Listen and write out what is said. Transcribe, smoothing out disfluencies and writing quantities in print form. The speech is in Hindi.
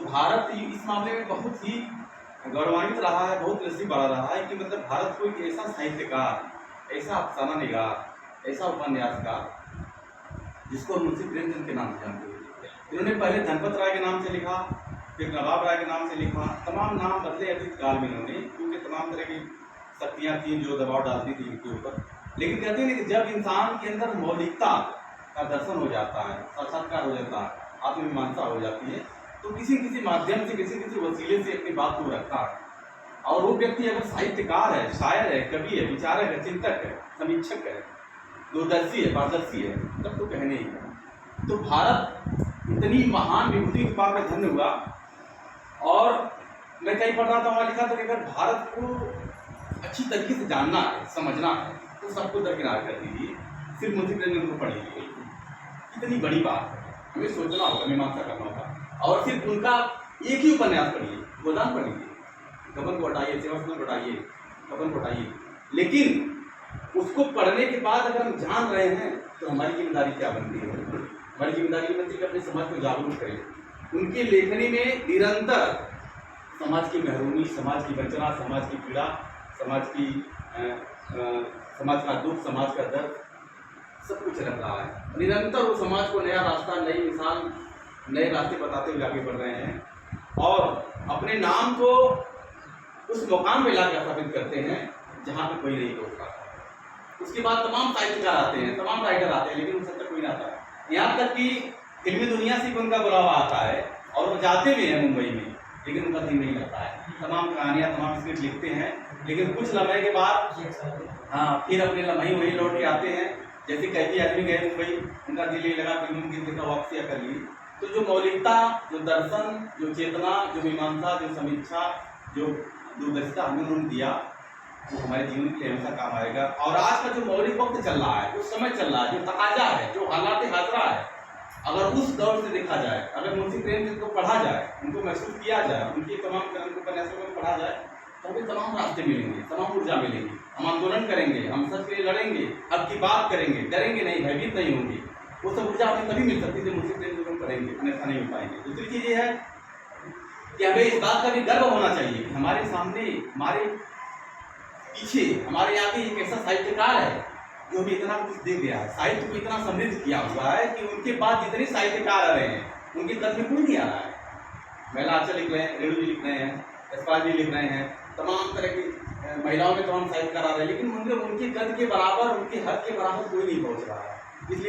भारत इस मामले में बहुत ही गौरवान्वित रहा है, बहुत नसीब बड़ा रहा है कि मतलब भारत को एक ऐसा साहित्यकार, ऐसा अफसाना निगार, ऐसा उपन्यासकार जिसको मुंशी प्रेमचंद के नाम से जानते हैं। इन्होंने पहले धनपत राय के नाम से लिखा, फिर नवाब राय के नाम से लिखा, तमाम नाम बदले अतीत काल में इन्होंने, क्योंकि तमाम तरह की शक्तियाँ थी जो दबाव डालती थी इनके ऊपर। लेकिन कहते हैं कि जब इंसान के अंदर मौलिकता का दर्शन हो जाता है, साक्षात्कार हो जाता है, आत्ममीमांसा हो जाती है, तो किसी किसी माध्यम से, किसी किसी वसीले से अपनी बात को रखता है। और वो व्यक्ति अगर साहित्यकार है, शायर है, कवि है, विचारक है, चिंतक है, समीक्षक है, दूरदर्शी है, पारदर्शी है, तब तो कहने ही है। तो भारत इतनी महान विभूति के पार में धन्य हुआ। और मैं कहीं पढ़ रहा था, वहाँ लिखा था कि अगर भारत को अच्छी तरीके से जानना है, समझना है, तो सबको दरकिनार कर दीजिए, सिर्फ मुंशी प्रेमचंद को पढ़िए। कितनी बड़ी बात है, हमें सोचना होगा, मीमांसा करना होगा। और सिर्फ उनका एक ही उपन्यास पढ़िए, गोदान पढ़िए, गबन को हटाइए, सेवासदन को हटाइए, गबन को हटाइए। लेकिन उसको पढ़ने के बाद अगर हम जान रहे हैं तो हमारी जिम्मेदारी क्या बनती है? हमारी जिम्मेदारी बनती है कि अपने समाज को जागरूक करें। उनकी लेखनी में निरंतर समाज की महरूमी, समाज की वंचना, समाज की पीड़ा, समाज का दुख, समाज का दर्द, सब कुछ रख रहा है। निरंतर वो समाज को नया रास्ता, नई मिसाल, नए रास्ते बताते हुए आगे बढ़ रहे हैं और अपने नाम को उस मुकाम में लाकर स्थापित करते हैं जहाँ पे कोई नहीं पहुँच पाता। उसके बाद तमाम साहित्यकार आते हैं, तमाम राइटर आते हैं, लेकिन उन सब तक कोई नहीं आता है। यहाँ तक कि फिल्मी दुनिया से भी उनका बुलावा आता है और वो जाते भी हैं मुंबई में, लेकिन उनका दिल नहीं लगता है। तमाम कहानियाँ, तमाम स्क्रिप्ट लिखते हैं, लेकिन कुछ लम्हे के बाद फिर अपने लम्हे वही लौट के आते हैं। जैसे कई आदमी गए मुंबई, उनका दिल नहीं लगा, फिल्म की देखा, वापसी कर ली। तो जो मौलिकता, जो दर्शन, जो चेतना, जो मीमांसा, जो समीक्षा, जो दूरदर्शिता हमें उन्होंने दिया, वो हमारे जीवन के लिए हमेशा काम आएगा। और आज का जो मौलिक वक्त चल रहा है, जो समय चल रहा है, जो तकाजा है, जो हालात हाजरा है, अगर उस दौर से देखा जाए, अगर मुंशी प्रेमचंद को पढ़ा जाए, उनको महसूस किया जाए, उनके तमाम कलम को उपन्यासों में पढ़ा जाए, तो हमें तमाम रास्ते मिलेंगे, तमाम ऊर्जा मिलेगी। हम आंदोलन करेंगे, हम सच के लिए लड़ेंगे, हक की बात करेंगे, डरेंगे नहीं, भयभीत नहीं होंगे। वो सब ऊर्जा हमें तभी मिल सकती है जब मुंशी प्रेमचंद को पढ़ेंगे, अन्यथा नहीं मिल पाएंगे। दूसरी चीज़ ये है कि हमें इस बात का भी गर्व होना चाहिए कि हमारे सामने, हमारे पीछे, हमारे आगे एक ऐसा साहित्यकार है जो भी इतना कुछ दे गया है, साहित्य को इतना समृद्ध किया हुआ है कि उनके बाद जितने साहित्यकार आ रहे हैं, उनके कद में कोई नहीं आ रहा है। महिला आचार्य लिख रहे हैं, रेणु जी लिख रहे हैं, यशपाल जी लिख रहे हैं, तमाम तरह की महिलाओं में तमाम साहित्यकार आ रहे हैं, लेकिन उनके कद के बराबर, उनके हद के बराबर कोई नहीं पहुँच रहा है। इसलिए